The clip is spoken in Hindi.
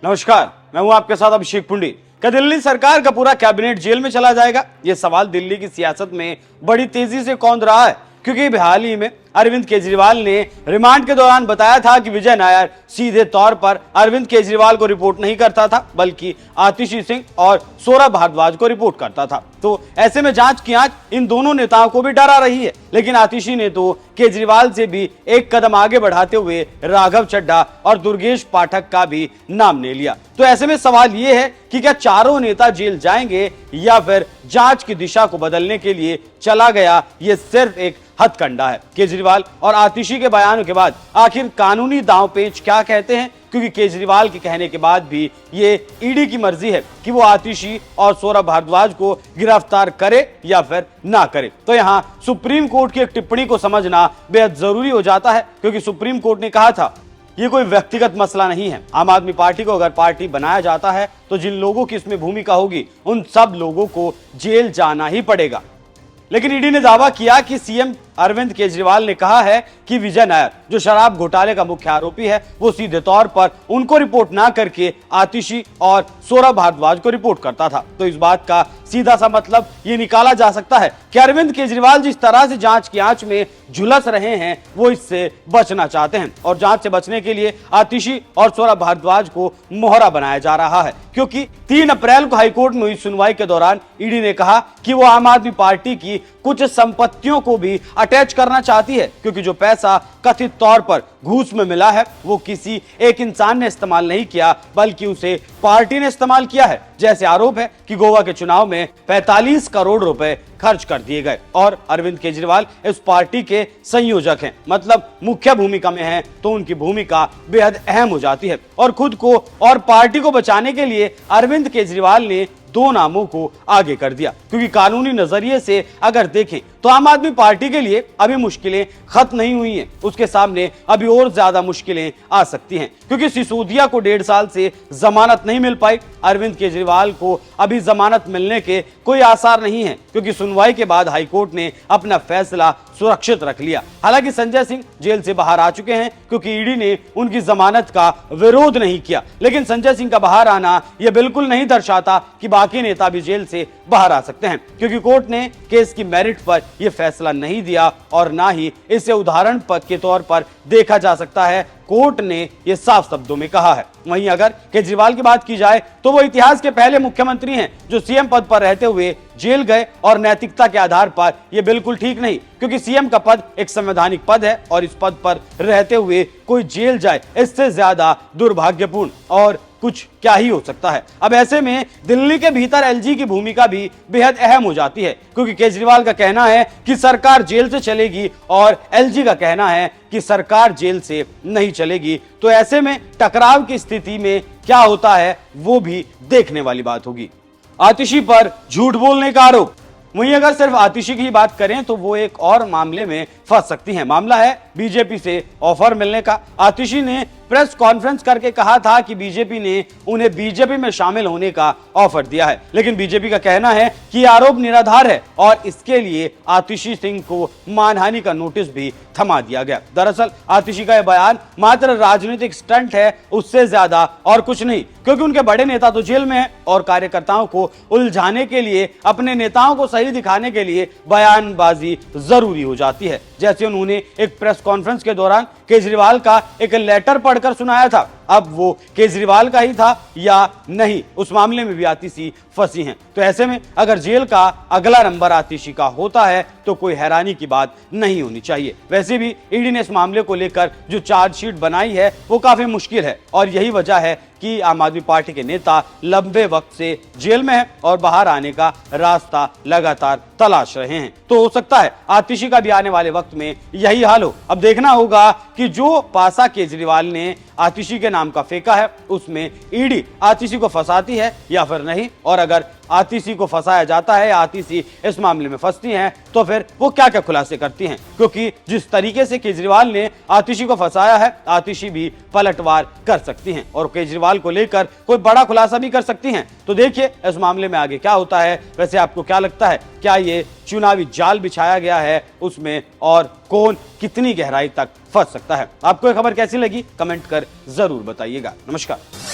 नमस्कार, मैं हूं आपके साथ अभिषेक पुंडी। क्या दिल्ली सरकार का पूरा कैबिनेट जेल में चला जाएगा? यह सवाल दिल्ली की सियासत में बड़ी तेजी से कौंध रहा है, क्योंकि हाल ही में अरविंद केजरीवाल ने रिमांड के दौरान बताया था कि विजय नायर सीधे तौर पर अरविंद केजरीवाल को रिपोर्ट नहीं करता था, बल्कि आतिशी सिंह और सौरभ भारद्वाज को रिपोर्ट करता था। तो ऐसे में जांच की आंच इन दोनों नेताओं को भी डरा रही है। लेकिन आतिशी ने तो केजरीवाल से भी एक कदम आगे बढ़ाते हुए राघव चड्ढा और दुर्गेश पाठक का भी नाम ले लिया। तो ऐसे में सवाल यह है कि क्या चारों नेता जेल जाएंगे या फिर जांच की दिशा को बदलने के लिए चला गया ये सिर्फ एक हथकंडा है। केजरीवाल और आतिशी के बयानों के बाद आखिर कानूनी दांवपेच क्या कहते हैं, क्योंकि केजरीवाल के कहने के बाद भी ये ईडी की मर्जी है कि वो आतिशी और सौरभ भारद्वाज को गिरफ्तार करे या फिर ना करे। तो यहाँ सुप्रीम कोर्ट की एक टिप्पणी को समझना बेहद जरूरी हो जाता है, क्योंकि सुप्रीम कोर्ट ने कहा था ये कोई व्यक्तिगत मसला नहीं है। आम आदमी पार्टी को अगर पार्टी बनाया जाता है तो जिन लोगों की इसमें भूमिका होगी उन सब लोगों को जेल जाना ही पड़ेगा। लेकिन ईडी ने दावा किया कि सीएम अरविंद केजरीवाल ने कहा है कि विजय नायर जो शराब घोटाले का मुख्य आरोपी है, वो सीधे तौर पर उनको रिपोर्ट ना करके आतिशी और सौरभ भारद्वाज को रिपोर्ट करता था। तो इस बात का सीधा सा मतलब ये निकाला जा सकता है कि अरविंद केजरीवाल जिस तरह से जांच की आंच में झुलस रहे हैं वो इससे बचना चाहते हैं, और जांच से बचने के लिए आतिशी और सौरभ भारद्वाज को मोहरा बनाया जा रहा है। क्योंकि 3 अप्रैल को हाईकोर्ट में हुई सुनवाई के दौरान ईडी ने कहा कि वो आम आदमी पार्टी की कुछ संपत्तियों को भी अटैच करना चाहती है, क्योंकि जो पैसा कथित तौर पर घूस में मिला है वो किसी एक इंसान ने इस्तेमाल नहीं किया, बल्कि उसे पार्टी ने इस्तेमाल किया है। जैसे आरोप है कि गोवा के चुनाव में 45 करोड़ रुपए खर्च कर दिए गए, और अरविंद केजरीवाल इस पार्टी के संयोजक हैं, मतलब मुख्य भूमिका में हैं, तो उनकी भूमिका बेहद अहम हो जाती है। और खुद को और पार्टी को बचाने के लिए अरविंद केजरीवाल ने 2 नामों को आगे कर दिया, क्योंकि कानूनी नजरिए से अगर देखें तो आम आदमी पार्टी के लिए अभी मुश्किलें खत्म नहीं हुई हैं, उसके सामने अभी और ज्यादा मुश्किलें आ सकती हैं, क्योंकि सिसोदिया को 1.5 साल से जमानत नहीं मिल पाई। अरविंद केजरीवाल को अभी जमानत मिलने के कोई आसार नहीं है, क्योंकि सुनवाई के बाद हाईकोर्ट ने अपना फैसला सुरक्षित रख लिया। हालांकि संजय सिंह जेल से बाहर आ चुके हैं, क्योंकि ईडी ने उनकी जमानत का विरोध नहीं किया। लेकिन संजय सिंह का बाहर आना यह बिल्कुल नहीं दर्शाता कि बाकी नेता भी जेल से बाहर आ सकते हैं, क्योंकि कोर्ट ने केस की मेरिट पर यह फैसला नहीं दिया, और ना ही इसे उदाहरण के तौर पर देखा जा सकता है। कोर्ट ने यह साफ शब्दों में कहा है। वहीं अगर केजरीवाल की बात की जाए तो वो इतिहास के पहले मुख्यमंत्री हैं जो सीएम पद पर रहते हुए जेल गए, और नैतिकता के आधार पर यह बिल्कुल ठीक नहीं, क्योंकि सीएम का पद एक संवैधानिक पद है, और इस पद पर रहते हुए कोई जेल जाए इससे ज्यादा दुर्भाग्यपूर्ण और कुछ क्या ही हो सकता है। अब ऐसे में दिल्ली के भीतर एलजी की भूमिका भी बेहद अहम हो जाती है, क्योंकि केजरीवाल का कहना है कि सरकार जेल से चलेगी और एलजी का कहना है कि सरकार जेल से नहीं चलेगी। तो ऐसे में टकराव की स्थिति में क्या होता है वो भी देखने वाली बात होगी। आतिशी पर झूठ बोलने का आरोप। वहीं अगर सिर्फ आतिशी की बात करें तो वो एक और मामले में फंस सकती हैं। मामला है बीजेपी से ऑफर मिलने का। आतिशी ने प्रेस कॉन्फ्रेंस करके कहा था कि बीजेपी ने उन्हें बीजेपी में शामिल होने का ऑफर दिया है, लेकिन बीजेपी का कहना है कि आरोप निराधार है, और इसके लिए आतिशी सिंह को मानहानि का नोटिस भी थमा दिया गया। दरअसल आतिशी का यह बयान मात्र राजनीतिक स्टंट है, उससे ज्यादा और कुछ नहीं, क्योंकि उनके बड़े नेता तो जेल में हैं, और कार्यकर्ताओं को उलझाने के लिए, अपने नेताओं को सही दिखाने के लिए बयानबाजी जरूरी हो जाती है। जैसे उन्होंने एक प्रेस कॉन्फ्रेंस के दौरान केजरीवाल का एक लेटर पढ़कर सुनाया था। अब वो केजरीवाल का ही था या नहीं, उस मामले में भी आतिशी फंसी हैं। तो ऐसे में अगर जेल का अगला नंबर आतिशी का होता है तो कोई हैरानी की बात नहीं होनी चाहिए। वैसे भी ईडी ने इस मामले को लेकर जो चार्जशीट बनाई है वो काफी मुश्किल है, और यही वजह है कि आम आदमी पार्टी के नेता लंबे वक्त से जेल में हैं और बाहर आने का रास्ता लगातार तलाश रहे हैं। तो हो सकता है आतिशी का भी आने वाले वक्त में यही हाल हो। अब देखना होगा कि जो पासा केजरीवाल ने आतिशी के नाम का फेंका है उसमें ईडी आतिशी को फंसाती है या फिर नहीं, और अगर आतिशी को फंसाया जाता है, आतिशी इस मामले में फंसती हैं, तो फिर वो क्या क्या खुलासे करती हैं, क्योंकि जिस तरीके से केजरीवाल ने आतिशी को फंसाया है, आतिशी भी पलटवार कर सकती हैं और केजरीवाल को लेकर कोई बड़ा खुलासा भी कर सकती हैं। तो देखिए इस मामले में आगे क्या होता है। वैसे आपको क्या लगता है, क्या ये चुनावी जाल बिछाया गया है उसमें, और कौन कितनी गहराई तक फंस सकता है? आपको ये खबर कैसी लगी कमेंट कर जरूर बताइएगा। नमस्कार।